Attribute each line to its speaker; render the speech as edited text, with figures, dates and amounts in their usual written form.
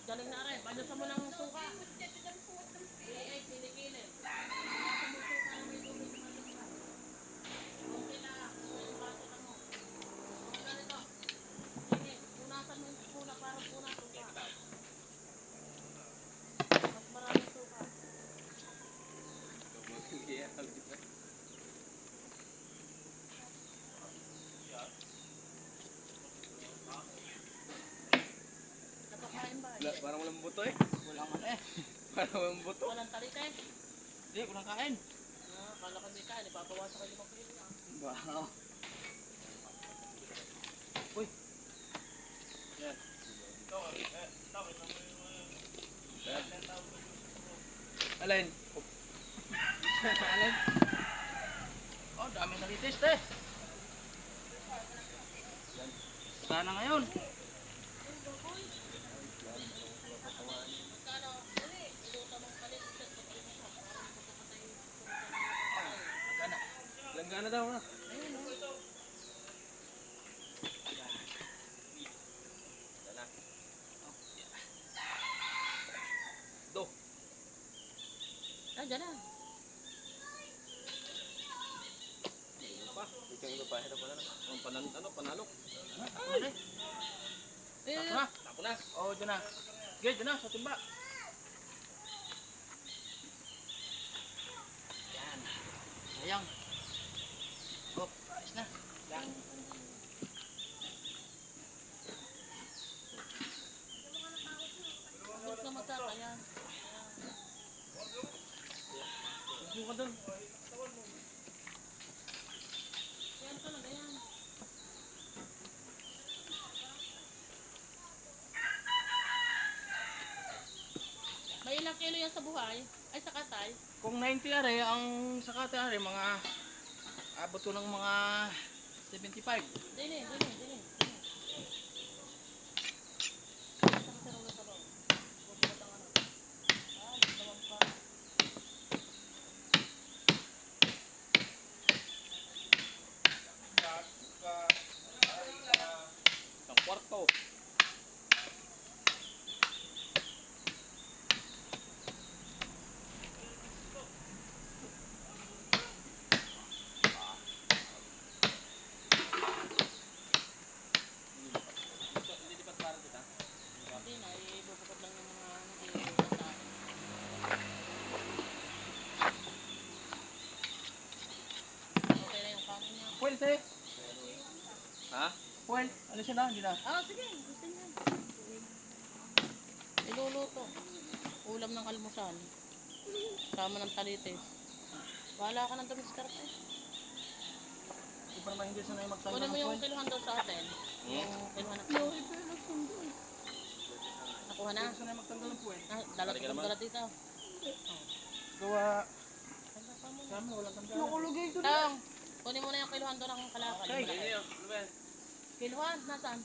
Speaker 1: Galing na rin. Panusan mo ng suka. Ay, pinikilin. Panusan mo suka na may tubig na malungka. Okay na. Yung baso na mo. Mga ganito. Sige, punasan mo yung puna para puna suka. Mas maraming suka. Napakain ba?
Speaker 2: Parang walang buto eh.
Speaker 3: Walang ano eh.
Speaker 2: Parang walang buto.
Speaker 1: Walang talite.
Speaker 3: Hindi, walang kain.
Speaker 1: Kala ko may kain. Ipapawasan kayo 5 kilo.
Speaker 3: Wow. Uy.
Speaker 2: Yan. Alin?
Speaker 3: Alin? Oh, dami nalitis eh. Sana ngayon.
Speaker 1: Magkano? Dali. Iluta mong kalit.
Speaker 3: Gana.
Speaker 2: Langgana daw na. Do.
Speaker 1: Dyan na.
Speaker 2: Pa. Ikaw iba pa. Hirap pa na. Ang panalok.
Speaker 3: Ano? Tapo na.
Speaker 2: Tapo na.
Speaker 3: Oh, dyan na. Sige, dyan na, sa timba. Yan. Sayang. Oh, ayos na. Yan.
Speaker 1: Huwag ka magkakayan.
Speaker 2: Huwag ka doon.
Speaker 1: Yan ka lang, ganyan. May ilang kilo yan sa buhay? Ay, sa katay?
Speaker 3: Kung 90 are, ang sakate are, mga abot ko ng mga 75.
Speaker 1: Dini.
Speaker 2: Isang kwarto. Hindi dapat para dito.
Speaker 1: Hindi na, ibubukod lang yung mga nag-iiwata. Okay na yung kanin niya.
Speaker 3: Fuel, te.
Speaker 2: Ha?
Speaker 3: Fuel. Ano siya na? Hindi na.
Speaker 1: Ah, sige, gusto niya. Iluluto. Ulam ng almusal. Sama ng talites. Bahala ka ng dumiskarte.
Speaker 3: Hindi pa naman hindi sanay magtanggal
Speaker 1: Kunin
Speaker 3: ng
Speaker 1: mo yung
Speaker 3: fuel.
Speaker 1: kiluhan daw sa atin. Yung kiluhan na kiluhan. Nakuha na.
Speaker 3: Hindi sanay magtanggal ng fuel.
Speaker 1: Dalat ko ng dalat dito.
Speaker 3: Gawa.
Speaker 1: Tanda pa mo na.
Speaker 3: Kami, walang tanggal.
Speaker 1: Tang, kunin mo na yung kiluhan doon ng kalakal.
Speaker 3: Okay.
Speaker 1: Malaki. Kiluhan, nasaan?